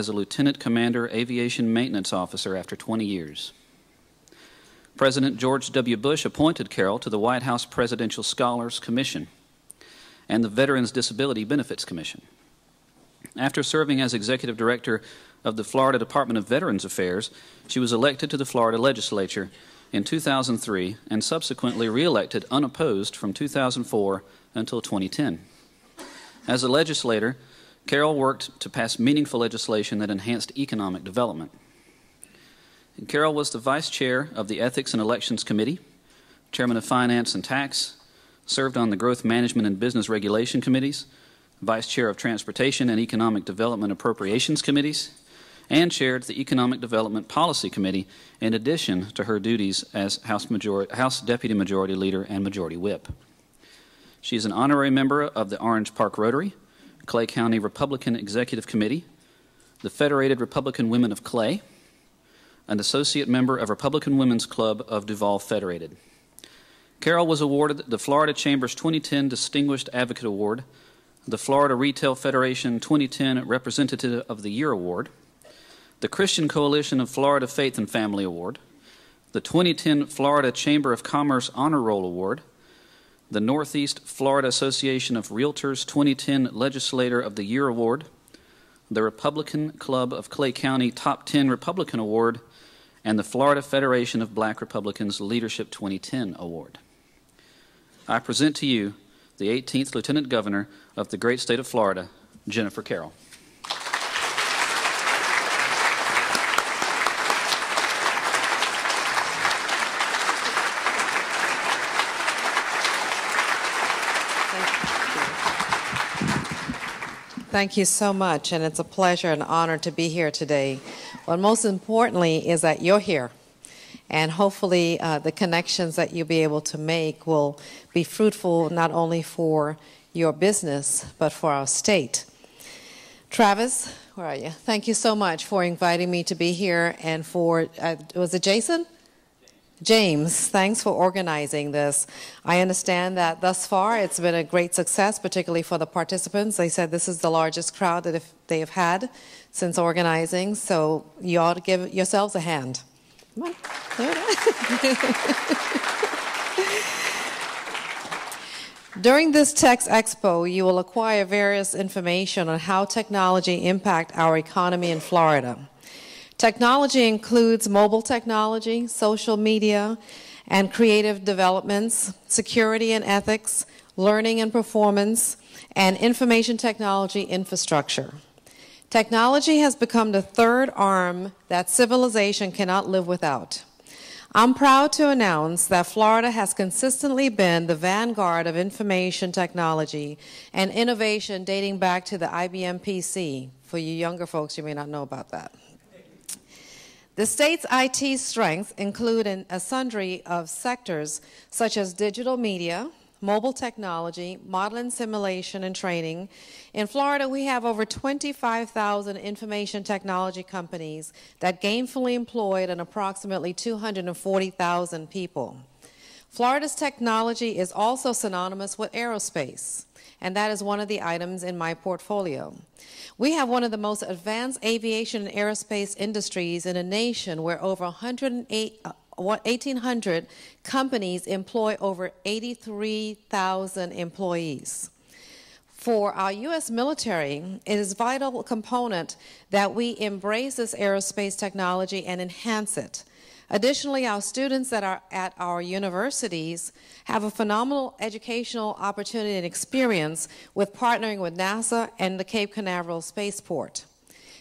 as a Lieutenant Commander Aviation Maintenance Officer after 20 years. President George W. Bush appointed Carroll to the White House Presidential Scholars Commission and the Veterans Disability Benefits Commission. After serving as Executive Director of the Florida Department of Veterans Affairs, she was elected to the Florida Legislature in 2003 and subsequently re-elected unopposed from 2004 until 2010. As a legislator, Carroll worked to pass meaningful legislation that enhanced economic development. And Carroll was the Vice Chair of the Ethics and Elections Committee, Chairman of Finance and Tax, served on the Growth Management and Business Regulation Committees, Vice Chair of Transportation and Economic Development Appropriations Committees, and chaired the Economic Development Policy Committee in addition to her duties as House Deputy Majority Leader and Majority Whip. She is an honorary member of the Orange Park Rotary, Clay County Republican Executive Committee, the Federated Republican Women of Clay, an associate member of Republican Women's Club of Duval Federated. Carroll was awarded the Florida Chamber's 2010 Distinguished Advocate Award, the Florida Retail Federation 2010 Representative of the Year Award, the Christian Coalition of Florida Faith and Family Award, the 2010 Florida Chamber of Commerce Honor Roll Award, the Northeast Florida Association of Realtors 2010 Legislator of the Year Award, the Republican Club of Clay County Top 10 Republican Award, and the Florida Federation of Black Republicans Leadership 2010 Award. I present to you the 18th Lieutenant Governor of the great state of Florida, Jennifer Carroll. Thank you so much, and it's a pleasure and honor to be here today. But most importantly is that you're here, and hopefully the connections that you'll be able to make will be fruitful not only for your business, but for our state. Travis, where are you? Thank you so much for inviting me to be here, and for, was it Jason? James, thanks for organizing this. I understand that thus far it's been a great success, particularly for the participants. They said this is the largest crowd that they have had since organizing, so you ought to give yourselves a hand. Come on. During this TechExpo, you will acquire various information on how technology impacts our economy in Florida. Technology includes mobile technology, social media, and creative developments, security and ethics, learning and performance, and information technology infrastructure. Technology has become the third arm that civilization cannot live without. I'm proud to announce that Florida has consistently been the vanguard of information technology and innovation dating back to the IBM PC. For you younger folks, you may not know about that. The state's IT strengths include a sundry of sectors such as digital media, mobile technology, modeling, simulation, and training. In Florida, we have over 25,000 information technology companies that gainfully employ an approximately 240,000 people. Florida's technology is also synonymous with aerospace, and that is one of the items in my portfolio. We have one of the most advanced aviation and aerospace industries in a nation where over 1,800 companies employ over 83,000 employees. For our U.S. military, it is a vital component that we embrace this aerospace technology and enhance it. Additionally, our students that are at our universities have a phenomenal educational opportunity and experience with partnering with NASA and the Cape Canaveral Spaceport.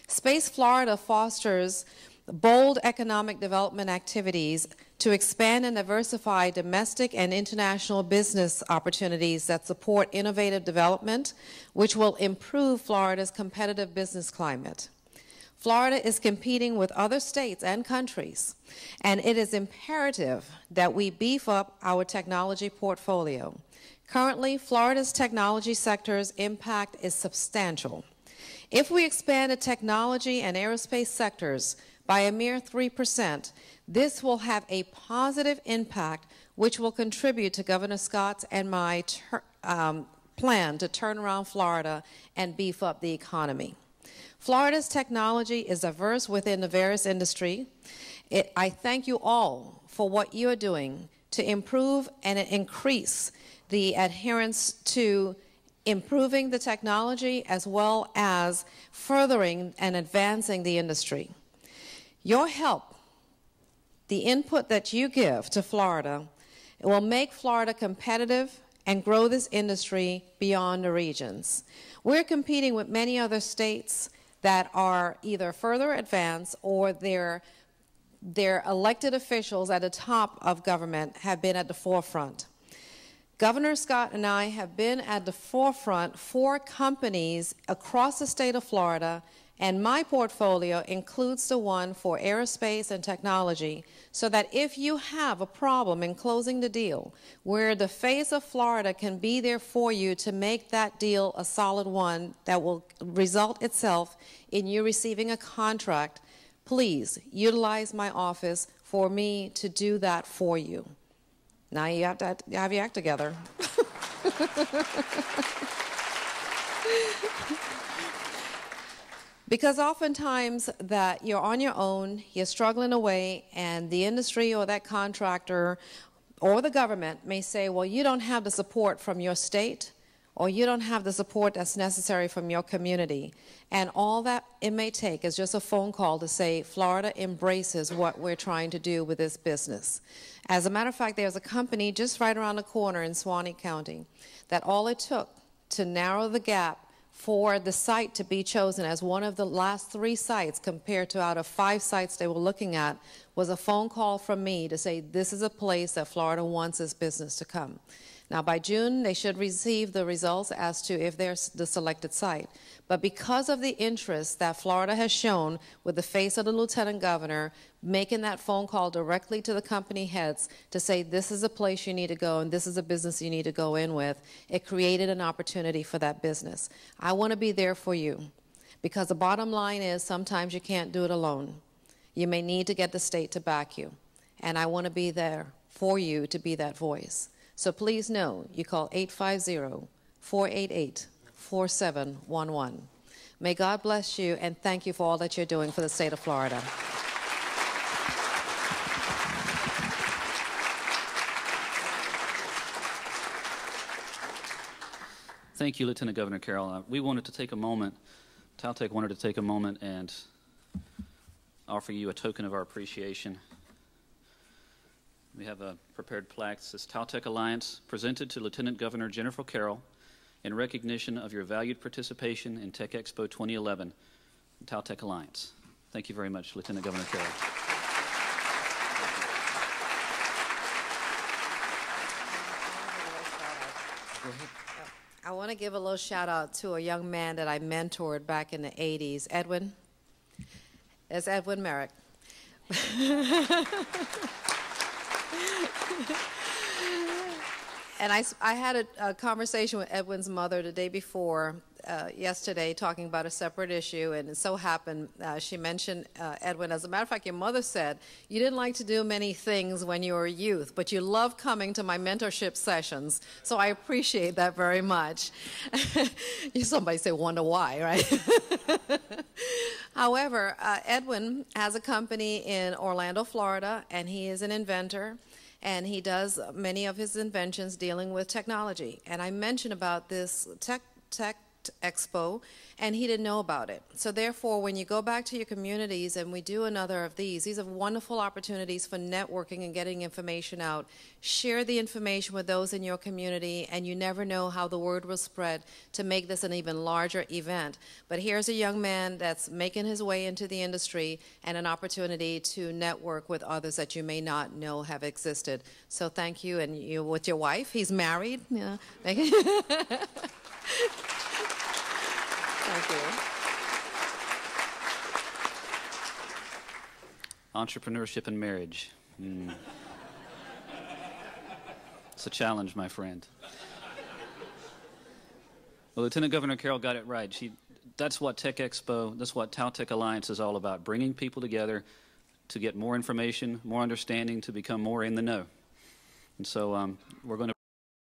Space Florida fosters bold economic development activities to expand and diversify domestic and international business opportunities that support innovative development, which will improve Florida's competitive business climate. Florida is competing with other states and countries, and it is imperative that we beef up our technology portfolio. Currently, Florida's technology sector's impact is substantial. If we expand the technology and aerospace sectors by a mere 3%, this will have a positive impact which will contribute to Governor Scott's and my plan to turn around Florida and beef up the economy. Florida's technology is diverse within the various industry. I thank you all for what you are doing to improve and increase the adherence to improving the technology as well as furthering and advancing the industry. Your help, the input that you give to Florida, it will make Florida competitive and grow this industry beyond the regions. We're competing with many other states that are either further advanced or their elected officials at the top of government have been at the forefront. Governor Scott and I have been at the forefront for companies across the state of Florida, and my portfolio includes the one for aerospace and technology, so that if you have a problem in closing the deal, where the face of Florida can be there for you to make that deal a solid one that will result itself in you receiving a contract, please utilize my office for me to do that for you. Now you have to have your act together. Because oftentimes that you're on your own, you're struggling away, and the industry or that contractor or the government may say, well, you don't have the support from your state, or you don't have the support that's necessary from your community. And all that it may take is just a phone call to say, Florida embraces what we're trying to do with this business. As a matter of fact, there's a company just right around the corner in Suwannee County that all it took to narrow the gap for the site to be chosen as one of the last 3 sites compared to out of 5 sites they were looking at was a phone call from me to say this is a place that Florida wants its business to come. Now by June they should receive the results as to if they're the selected site. But because of the interest that Florida has shown with the face of the Lieutenant Governor making that phone call directly to the company heads to say this is a place you need to go and this is a business you need to go in with, it created an opportunity for that business. I want to be there for you because the bottom line is sometimes you can't do it alone. You may need to get the state to back you, and I want to be there for you to be that voice. So please know, you call 850-488-4711. May God bless you, and thank you for all that you're doing for the state of Florida. Thank you, Lieutenant Governor Carroll. We wanted to take a moment, TalTech wanted to take a moment and offer you a token of our appreciation. We have a prepared plaque that says TalTech Alliance, presented to Lieutenant Governor Jennifer Carroll in recognition of your valued participation in TechExpo 2011, TalTech Alliance. Thank you very much, Lieutenant Governor Carroll. Go ahead. I want to give a little shout out to a young man that I mentored back in the 80s, Edwin. It's Edwin Merrick. And I had a conversation with Edwin's mother the day before, yesterday, talking about a separate issue, and it so happened she mentioned Edwin. As a matter of fact, your mother said you didn't like to do many things when you were a youth, but you love coming to my mentorship sessions, so I appreciate that very much. Somebody say, wonder why, right? However, Edwin has a company in Orlando, Florida, and he is an inventor. And he does many of his inventions dealing with technology. And I mentioned about this TalTech Expo, and he didn't know about it. So therefore, when you go back to your communities and we do another of these are wonderful opportunities for networking and getting information out. Share the information with those in your community, and you never know how the word will spread to make this an even larger event. But here's a young man that's making his way into the industry and an opportunity to network with others that you may not know have existed. So thank you, and you with your wife. He's married. Yeah. Thank you. Entrepreneurship and marriage. It's a challenge, my friend. Well, Lieutenant Governor Carroll got it right. That's what TechExpo, that's what TalTech Alliance is all about, bringing people together to get more information, more understanding, to become more in the know. And so we're going to